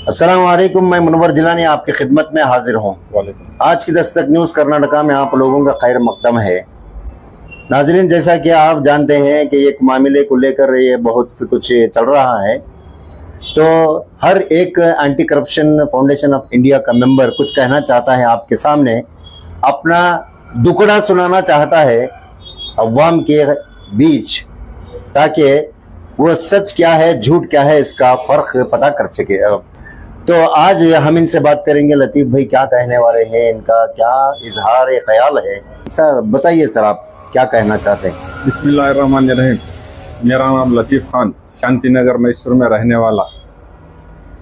अस्सलाम वालेकुम, मैं मुनव्वर जिलानी आपकी खिदमत में हाजिर हूँ। आज की दस्तक न्यूज़ कर्नाटका में आप लोगों का खैर मकदम है। नाजरीन, जैसा कि आप जानते हैं कि एक मामले को लेकर ये बहुत कुछ चल रहा है, तो हर एक anti corruption foundation of India का मेंबर कुछ कहना चाहता है आपके सामने, अपना दुखड़ा सुनाना चाहता है अवाम के बीच, ताकि वो सच क्या है झूठ क्या है इसका फर्क पता कर सके। तो आज हम इनसे बात करेंगे। लतीफ भाई क्या कहने वाले हैं, इनका क्या इजहार ख्याल है, सर बताइए। सर आप क्या कहना चाहते हैं? बिस्मिल्लाहिर्रहमानिर्रहीम। मेरा नाम लतीफ़ खान, शांतिनगर मैसूर में रहने वाला।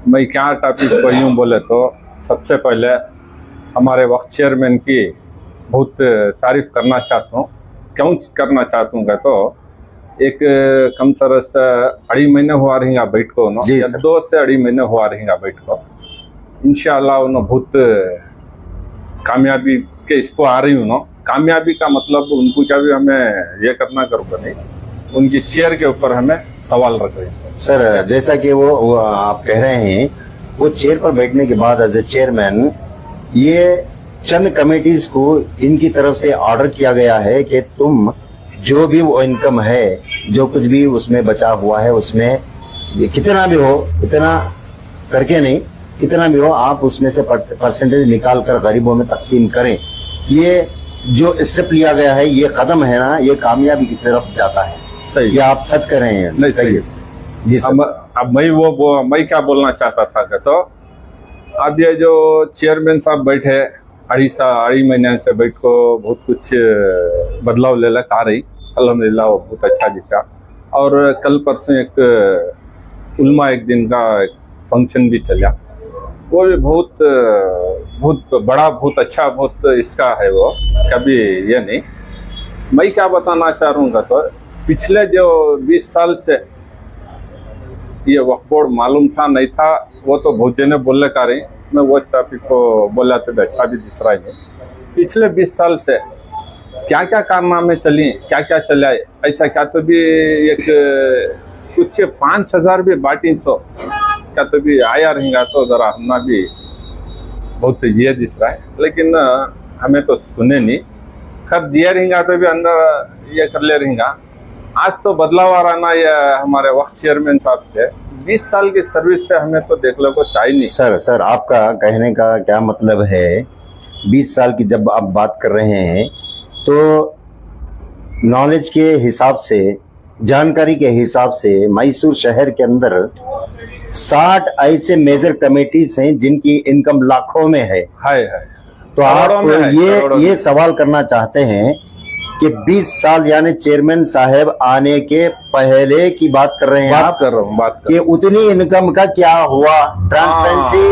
मैं क्या टॉपिक पर यूँ बोले तो सबसे पहले हमारे वक्त चेयरमैन की बहुत तारीफ करना चाहता हूँ। क्यों करना चाहता हूँ तो एक कम सरस 2.5 महीने हुआ रहेगा बैठ को न, या 2 से 2.5 महीने हुआ रहेगा बैठ को। इंशाल्लाह उन्होंने बहुत कामयाबी के इसको आ रही हूँ न। कामयाबी का मतलब उनको क्या भी हमें ये करना करूँगा नहीं, उनकी चेयर के ऊपर हमें सवाल रख रहे हैं। सर जैसा कि वो आप कह रहे हैं, वो चेयर पर बैठने के बाद एज ए चेयरमैन ये चंद कमेटीज को इनकी तरफ से ऑर्डर किया गया है कि तुम जो भी वो इनकम है, जो कुछ भी उसमें बचा हुआ है, उसमें कितना भी हो, इतना करके नहीं, कितना भी हो आप उसमें से परसेंटेज निकाल कर गरीबों में तकसीम करें। ये जो स्टेप लिया गया है, ये कदम है ना, ये कामयाबी की तरफ जाता है। सही, ये आप सच कर रहे हैं? नहीं सही जी सर। अब मैं क्या बोलना चाहता था कि तो अब ये जो चेयरमैन साहब बैठे 2.5 महीने से बैठ को बहुत कुछ बदलाव ले लग आ रही, अल्हम्दुलिल्लाह वो बहुत अच्छा दिशा। और कल परसों एक उल्मा एक दिन का एक फंक्शन भी चला, वो भी बहुत बड़ा, बहुत अच्छा, बहुत इसका है वो, कभी ये नहीं। मैं क्या बताना चाह रहा हूँ तो पिछले जो 20 साल से ये वक्फ बोर्ड मालूम था नहीं था, वो तो बहुत जने बोलने का रही। मैं वो टॉपिक को बोला तो अच्छा भी दिख रहा है। पिछले 20 साल से क्या क्या कारनामे चली, क्या क्या चला, ऐसा क्या तो भी एक कुछ 5,000 भी बाटी सो क्या तो भी आया रहेगा, तो जरा हमना भी बहुत ये दिख रहा है, लेकिन हमें तो सुने नहीं। खैर दिया रहेगा तो भी अंदर ये कर ले रहेगा। आज तो बदलाव आ रहा ना ये हमारे वक्त चेयरमैन साहब से, 20 साल की सर्विस से हमें तो देखने को चाहिए नहीं। सर आपका कहने का क्या मतलब है? 20 साल की जब आप बात कर रहे हैं तो नॉलेज के हिसाब से, जानकारी के हिसाब से मैसूर शहर के अंदर 60 ऐसे मेजर कमेटीज हैं जिनकी इनकम लाखों में है। तो आप ये सवाल करना चाहते हैं कि 20 साल यानी चेयरमैन साहब आने के पहले की बात कर रहे हैं? बात कर रहा हूँ कि उतनी इनकम का क्या हुआ, ट्रांसपेरेंसी,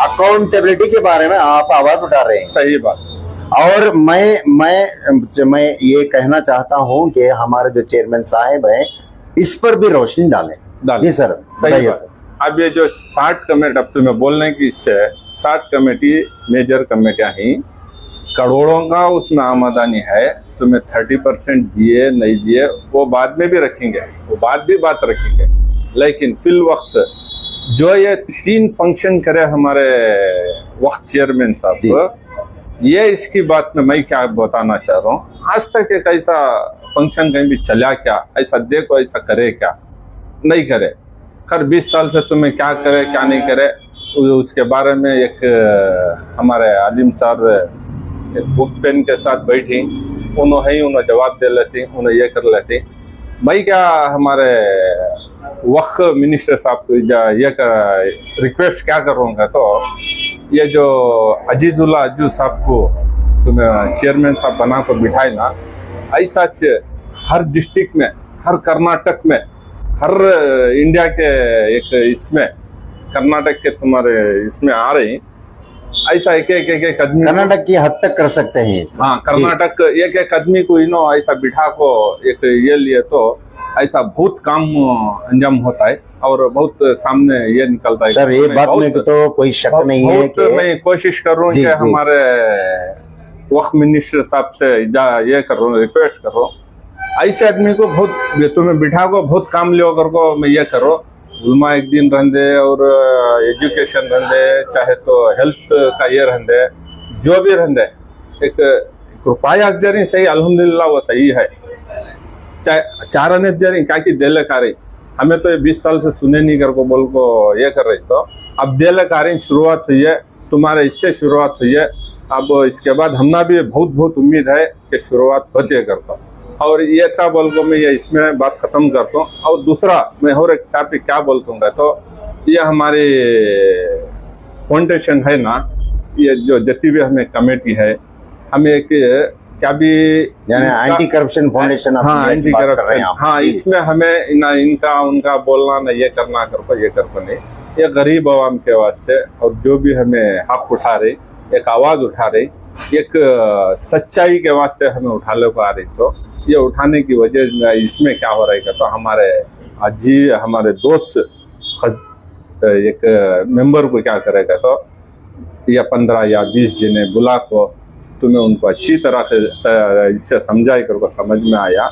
अकाउंटेबिलिटी के बारे में आप आवाज उठा रहे हैं। सही बात। और मैं ये कहना चाहता हूँ कि हमारे जो चेयरमैन साहब हैं इस पर भी रोशनी डालें। जी सर, सही बात। अब ये जो 60 कमेटी, अब तुम्हें बोलने की इससे 60 कमेटी मेजर कमेटियां ही, करोड़ों का उसमें आमदनी है। तुम्हें 30% दिए नहीं दिए वो बाद में भी रखेंगे, वो बाद भी बात रखेंगे, लेकिन फिल वक्त जो ये 3 फंक्शन करे हमारे वक्त चेयरमैन साहब, ये इसकी बात में मैं क्या बताना चाह रहा हूँ। आज तक एक ऐसा फंक्शन कहीं भी चला क्या, ऐसा देखो, ऐसा करे क्या, नहीं करे। खैर 20 साल से तुम्हें क्या करे क्या नहीं करे उसके बारे में एक हमारे आलिम साहब एक बुक पेन के साथ बैठी, उन्हें जवाब दे लेती, उन्हें ये कर लेती। मैं क्या हमारे वक्त मिनिस्टर साहब को ये रिक्वेस्ट क्या करूँगा तो ये जो अजीजुल्ला अज्जू साहब को तुम्हें चेयरमैन साहब बना कर बिठाए ना, ऐसा हर डिस्ट्रिक्ट में, हर कर्नाटक में, हर इंडिया के एक इसमें कर्नाटक के तुम्हारे इसमें आ रही, ऐसा एक आदमी कर्नाटक की हद तक कर सकते हैं। हाँ, कर्नाटक एक आदमी को ऐसा बिठा को एक ये लिए तो ऐसा बहुत काम अंजाम होता है और बहुत सामने ये निकलता है। सर ये बात में तो कोई शक नहीं है कि मैं कोशिश कर रहा हूँ कि हमारे वक्त मिनिस्टर साहब से ये कर रहा हूँ, रिक्वेस्ट कर रहा हूँ, ऐसे आदमी को बहुत तुम्हें बिठा को बहुत काम लियो कर को मैं ये करो, उलमा एक दिन रहंदे और एजुकेशन रहंदे, चाहे तो हेल्थ का ये रहंदे, जो भी रहंदे एक रुपया जरी सही अल्हम्दुलिल्लाह वो सही है। चाहे चार अने जरी क्या की देले कारी, हमें तो ये 20 साल से सुने नहीं कर को बोल को ये कर रही, तो अब देले कारी शुरुआत हुई है, तुम्हारे इससे शुरुआत हुई है। अब इसके बाद हमना भी बहुत उम्मीद है कि शुरुआत होते करता। और ये था बोल को मैं ये इसमें बात खत्म करता हूँ। और दूसरा मैं और एक टॉपिक क्या बोलूँगा, तो ये हमारी फाउंडेशन है ना, ये जो जितनी भी हमें कमेटी है, हमें एक क्या भी यानी एंटी करप्शन फाउंडेशन, हाँ एंटी करप्शन, हाँ इसमें हमें ना इनका उनका बोलना ना ये करना कर ये कर नहीं, ये गरीब आवाम के वास्ते और जो भी हमें हक उठा रही, एक आवाज उठा रही, एक सच्चाई के वास्ते हमें उठा ले को आ रही। तो ये उठाने की वजह में इसमें क्या हो रहा है, तो हमारे अजी हमारे दोस्त एक मेंबर को क्या करेगा, तो या 15 या 20 जने बुला को तुम्हें उनको अच्छी तरह से इससे समझाई कर को समझ में आया।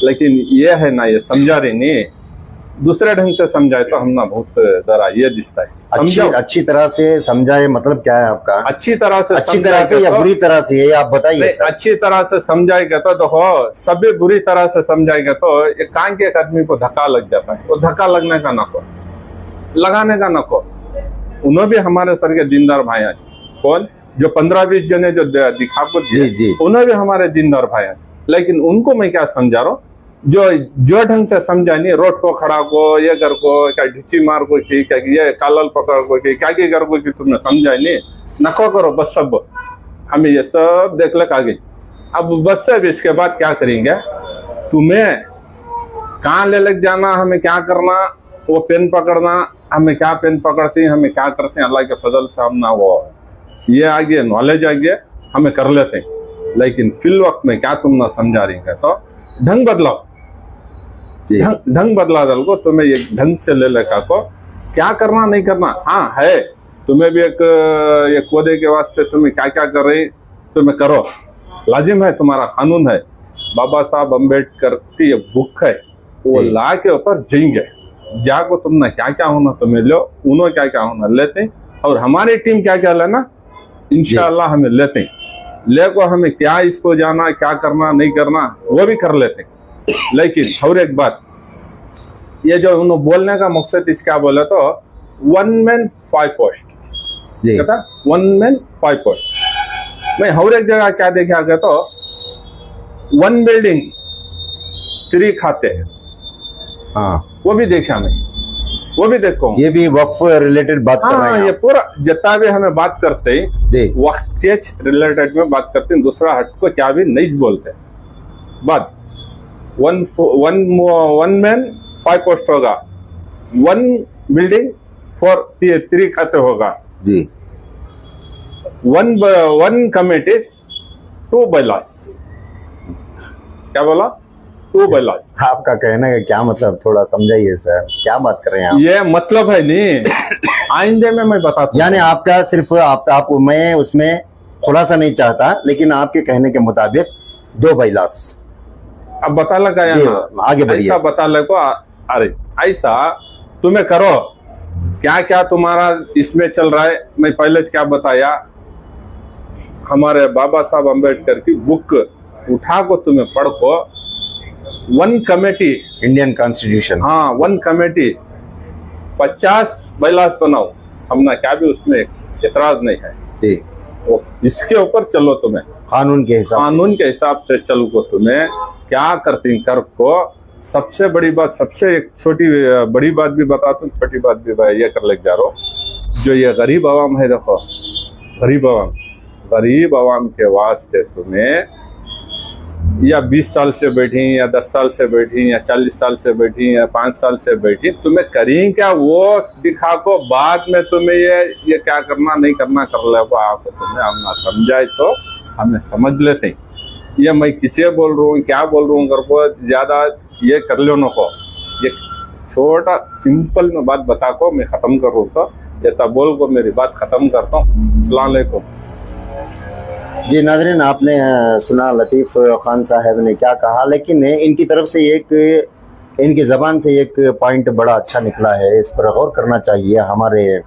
लेकिन ये है ना, ये समझा रही नहीं, दूसरे ढंग से समझाए तो हम ना बहुत जरा ये दिखता है। अच्छी तरह से समझाए मतलब क्या है आपका? अच्छी तरह से या बुरी तरह से, ये आप बताइए। अच्छी तरह से समझाएगा तो देखो, सभी बुरी तरह से समझाएगा तो एक कान के एक आदमी को धक्का लग जाता है, वो धक्का लगने का नको, लगाने का नको। उन्होंने भी हमारे सर के दीनदार भाई हैं, कौन जो 15-20 जने जो दिखा को दिए, उन्होंने भी हमारे दीनदार भाई हैं। लेकिन उनको मैं क्या समझा रहा हूँ, जो ढंग से समझा नहीं, रोड को खड़ा को ये कर को क्या ढिच्ची मार को की क्या ये कालल पकड़ को की क्या कर को कि तुमने समझा नहीं, नको करो बस। सब हमें ये सब देख लग आगे। अब बस सब इसके बाद क्या करेंगे, तुम्हें कहाँ ले लग जाना, हमें क्या करना, वो पेन पकड़ना, हमें क्या पेन पकड़ते हैं, हमें क्या करते हैं, अल्लाह के फजल से हम ना वो ये आगे नॉलेज आगे हमें कर लेते हैं। लेकिन फिल वक्त में क्या तुम ना समझा रही है, तो ढंग बदलाओ, ढंग बदला दल को तुम्हें एक ढंग से ले लेकर को क्या करना नहीं करना। हाँ है, तुम्हें भी एक कोदे के वास्ते तुम्हें क्या क्या कर रही तुम्हें करो, लाजिम है, तुम्हारा कानून है। बाबा साहब अम्बेडकर की ये बुक है, वो ला के ऊपर जाएंगे, जाको तुमने क्या क्या होना तुम्हें लो, उन्होंने क्या क्या होना लेते हैं, और हमारी टीम क्या क्या लेना इंशाअल्लाह हमें लेते हैं। ले को हमें क्या इसको जाना, क्या करना नहीं करना वो भी कर लेते हैं। लेकिन और एक बात, ये जो उन्होंने बोलने का मकसद इस क्या बोला, तो 1 man 5 post, कहता 1 man 5 post। मैं हर एक जगह क्या देखा गया, तो 1 building 3 खाते हैं, हाँ वो भी देखा मैं, वो भी देखो, ये भी वक्फ रिलेटेड बात कर रहे हैं। ये पूरा जितना भी हमें बात करते हैं वक्त के रिलेटेड में बात करते हैं, दूसरा हट को क्या भी नहीं बोलते। बात 1 man 5 post होगा, 1 building for 3 खाते होगा जी, 1 committee 2 bylaws। क्या बोला? 2 bylaws। आपका कहने का क्या मतलब, थोड़ा समझाइए सर, क्या बात कर रहे हैं आप? ये मतलब है नहीं, आइंदे में मैं बताता हूं। यानी आपका सिर्फ आप मैं उसमें खुलासा नहीं चाहता, लेकिन आपके कहने के मुताबिक 2 bylaws अब बता लगा या ना, आगे बढ़िए। ऐसा बता लगो, अरे ऐसा तुम्हें करो, क्या क्या तुम्हारा इसमें चल रहा है। मैं पहले क्या बताया, हमारे बाबा साहब अम्बेडकर की बुक उठा को तुम्हें पढ़ को, 1 कमेटी इंडियन कॉन्स्टिट्यूशन, हाँ 1 कमेटी 50 bylaws बनाओ, हमने क्या भी उसमें एतराज नहीं है। वो इसके ऊपर चलो, तुम्हें कानून के हिसाब से चलो को, तुम्हें क्या करती कर को। सबसे बड़ी बात, सबसे एक छोटी बड़ी बात भी बताता हूँ, छोटी बात भी ये कर लग जा रहा हूँ। जो ये गरीब आवाम है, देखो गरीब आवाम के वास्ते तुम्हें या 20 साल से बैठी या 10 साल से बैठी या 40 साल से बैठी या 5 साल से बैठी, तुम्हें करी क्या वो दिखा को, बाद में तुम्हें ये क्या करना नहीं करना कर ले आपको, तुम्हें हम ना समझाए तो हमें समझ लेते हैं। ये मैं किसे बोल रहा हूँ, क्या बोल रहा हूँ कर को ज्यादा ये कर लो नको, ये छोटा सिंपल में बात बता को मैं खत्म कर रहा हूँ, तो ये तब बोल को मेरी बात खत्म करता हूँ। अस्सलाम वालेकुम। जी नाज़रीन, आपने सुना लतीफ़ खान साहब ने क्या कहा, लेकिन इनकी तरफ से एक इनकी ज़बान से एक पॉइंट बड़ा अच्छा निकला है, इस पर गौर करना चाहिए हमारे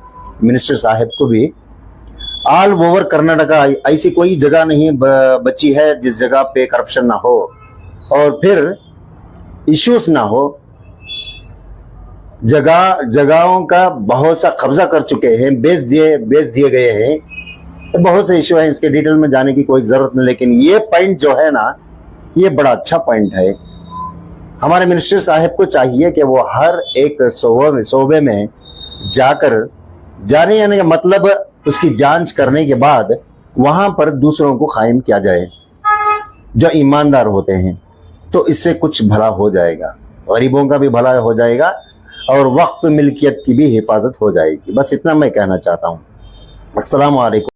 मिनिस्टर साहब को भी। ऑल ओवर कर्नाटका ऐसी कोई जगह नहीं बची है जिस जगह पे करप्शन ना हो और फिर इश्यूज ना हो। जगहों का बहुत सा कब्जा कर चुके हैं, बेच दिए गए हैं। तो बहुत से इश्यू हैं, इसके डिटेल में जाने की कोई जरूरत नहीं, लेकिन ये पॉइंट जो है ना, ये बड़ा अच्छा पॉइंट है। हमारे मिनिस्टर साहब को चाहिए कि वो हर एक शोबे में जाने आने का मतलब उसकी जांच करने के बाद वहां पर दूसरों को कायम किया जाए जो ईमानदार होते हैं, तो इससे कुछ भला हो जाएगा, गरीबों का भी भला हो जाएगा और वक्त मिल्कियत की भी हिफाजत हो जाएगी। बस इतना मैं कहना चाहता हूँ। अस्सलाम वालेकुम।